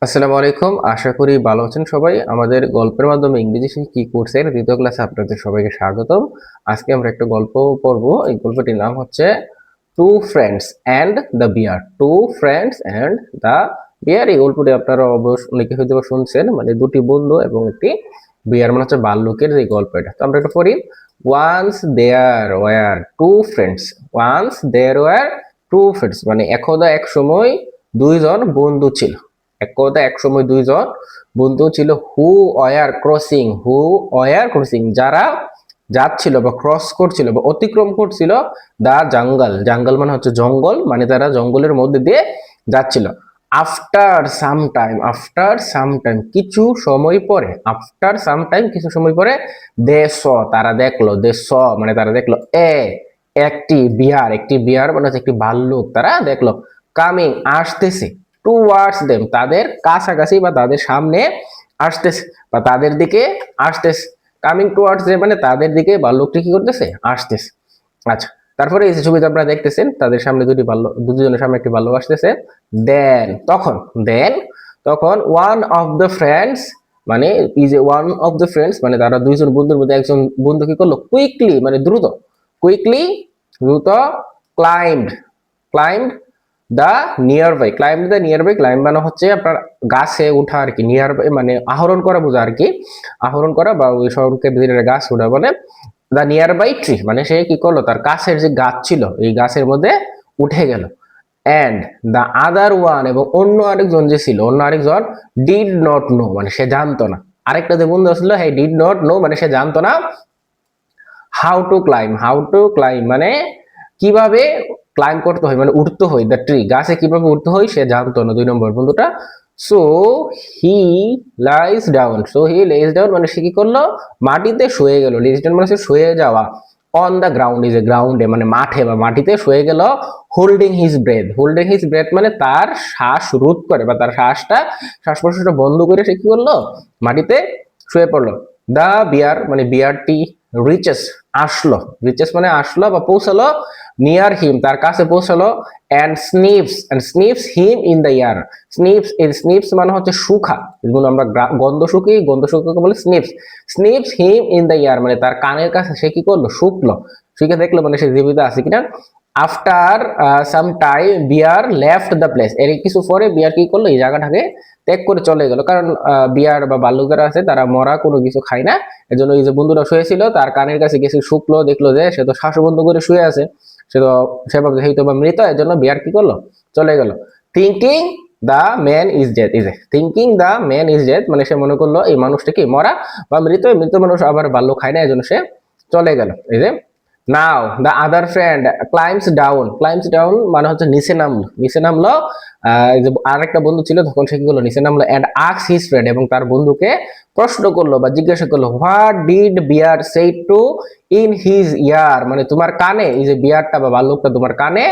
আসসালামু আলাইকুম। আশা করি ভালো আছেন সবাই। আমাদের গল্পের মাধ্যমে ইংরেজি শিখে কি কোর্সের দ্বিতীয় ক্লাসে আপনাদের সবাইকে স্বাগতম। আজকে আমরা একটা গল্প পড়ব। এই গল্পটির নাম হচ্ছে two friends and the bear. Two friends and the bear. এই গল্পটি আপনারা অবশ্য অনেকে হয়তো শুনছেন, মানে দুটি বন্ধু এবং একটি বিয়ার, মানে হচ্ছে ভাল্লুকের যে গল্প। এটা তো আমরা এটা পড়ি। Once there were two friends. Once there were two friends, মানে একদা এক সময় দুইজন বন্ধু ছিল। একদা এক সময় দুইজন বন্ধু ছিল। হু ওয়ার ক্রসিং, যারা যাচ্ছিল বা ক্রস করছিল বা অতিক্রম করছিল দা জঙ্গল। জঙ্গল মানে হচ্ছে জঙ্গল, মানে তারা জঙ্গলের মধ্যে দিয়ে যাচ্ছিল। আফটার সাম টাইম কিছু সময় পরে তারা দেখলো, মানে তারা দেখলো একটি বিয়ার মানে হচ্ছে একটি ভাল্লুক তারা দেখলো। কামিং, আসতেছে। টুয়ার্ডস দেম, তাদের কাছাকাছি বা তাদের সামনে আসতেছে বা তাদের দিকে আসতেছে। কামিং টুয়ার্ডস দেম মানে তাদের দিকে ভাল্লুকটি কি করতেছে, আসতেছে। আচ্ছা, তারপরে এই যে ছবিতে আপনারা দেখতেছেন তাদের সামনে দুজনের সামনে একটি ভাল্লুক আসতেছে। দেন তখন ওয়ান অফ দ্য ফ্রেন্ডস, মানে মানে তারা দুইজন বন্ধুর মধ্যে একজন বন্ধু কি করলো, দ্রুত ক্লাইম্ব ক্লাইম্ব ক্লাইম্ব মানে হচ্ছে আপনার গাছে উঠা আর কি। নিয়ার বাই মানে আহরণ করা বোঝা আর কি, আহরণ করা বা ওই সবকে গাছ উঠা বলে। দা নিয়ার বাই ট্রি মানে সে কি করলো, তার কাছের যে গাছ ছিল এই গাছের মধ্যে উঠে গেল। অ্যান্ড দা আদার ওয়ান, এবং অন্য আরেকজন ডিড নট নো, মানে সে জানতো না। আরেকটা যে বন্ধু ছিল, হ্যাঁ, ডিড নট নো মানে সে জানতো না হাউ টু ক্লাইম মানে কিভাবে ক্লাইম করতে হয়, মানে উঠতে হয়। দ্য ট্রি, গাছে কিভাবে উঠতে হয় সে জানতো না, 2 নম্বর বন্ধুটা। So he he lies down মানে সে কি করলো, মাটিতে শুয়ে গেল। লিজ ডাউন মানে শুয়ে যাওয়া। On the ground, is a গ্রাউন্ডে মানে মাঠে বা মাটিতে শুয়ে গেল। হোল্ডিং হিজ ব্রেথ মানে তার শ্বাস রোধ করে বা তার শ্বাস প্রশ্বাসটা বন্ধ করে সে কি করলো, মাটিতে শুয়ে পড়লো। দা বিয়ার মানে বিয়ারটি রিচেস রিচেস মানে আসলো বা পৌঁছালো। নিয়ার হিম তার কাছে পৌঁছালো। And sniffs him in the ear. Sniffs মানে হচ্ছে সুখা, যেগুলো আমরা গন্ধ শুকি বলে স্নিফস হিম ইন দ্য ইয়ার মানে তার কানের কাছে সে কি করলো, শুকে দেখলো মানে সে জীবিত আছে কিনা। After some time bear left the place, এর কিছু পরে বিয়ার কি করলো, এই জায়গাটাকে ত্যাগ করে চলে গেল। কারণ বিয়ার বা ভাল্লুক যারা আছে তারা মরা কোনো কিছু খায় না। এজন্য এই যে বন্ধুরা শুয়েছিল তার কানের কাছে গেছে, শুকলো, দেখলো যে সে তো শ্বাস বন্ধ করে শুয়ে আছে, সে তো সেভাবে হয়তো বা মৃত। এর জন্য বিয়ার কি করলো, চলে গেল। Thinking thinking the man is death মানে সে মনে করলো এই মানুষটা কি মরা বা মৃত মানুষ আবার ভাল্লুক খায় না, এই জন্য সে চলে গেল। এই যে now the other friend climbs down মানে হচ্ছে নিচে নামলো। যে আরেকটা বন্ধু ছিল তখন সে কি করলো, নিচে নামলো। অ্যান্ড আস্ক হিজ ফ্রেন্ড, এবং তার বন্ধুকে প্রশ্ন করলো বা জিজ্ঞাসা করলো, what did bear say to in his ear মানে তোমার কানে, এই যে বিয়ারটা বা ভাল্লুকটা তোমার কানে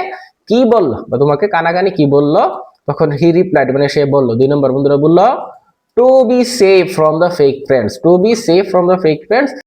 কি বললো বা তোমাকে কানাকানি কি বললো। তখন হি রিপ্লাইড মানে সে বললো, 2 নম্বর বন্ধুরা বললো, to be safe from the fake friends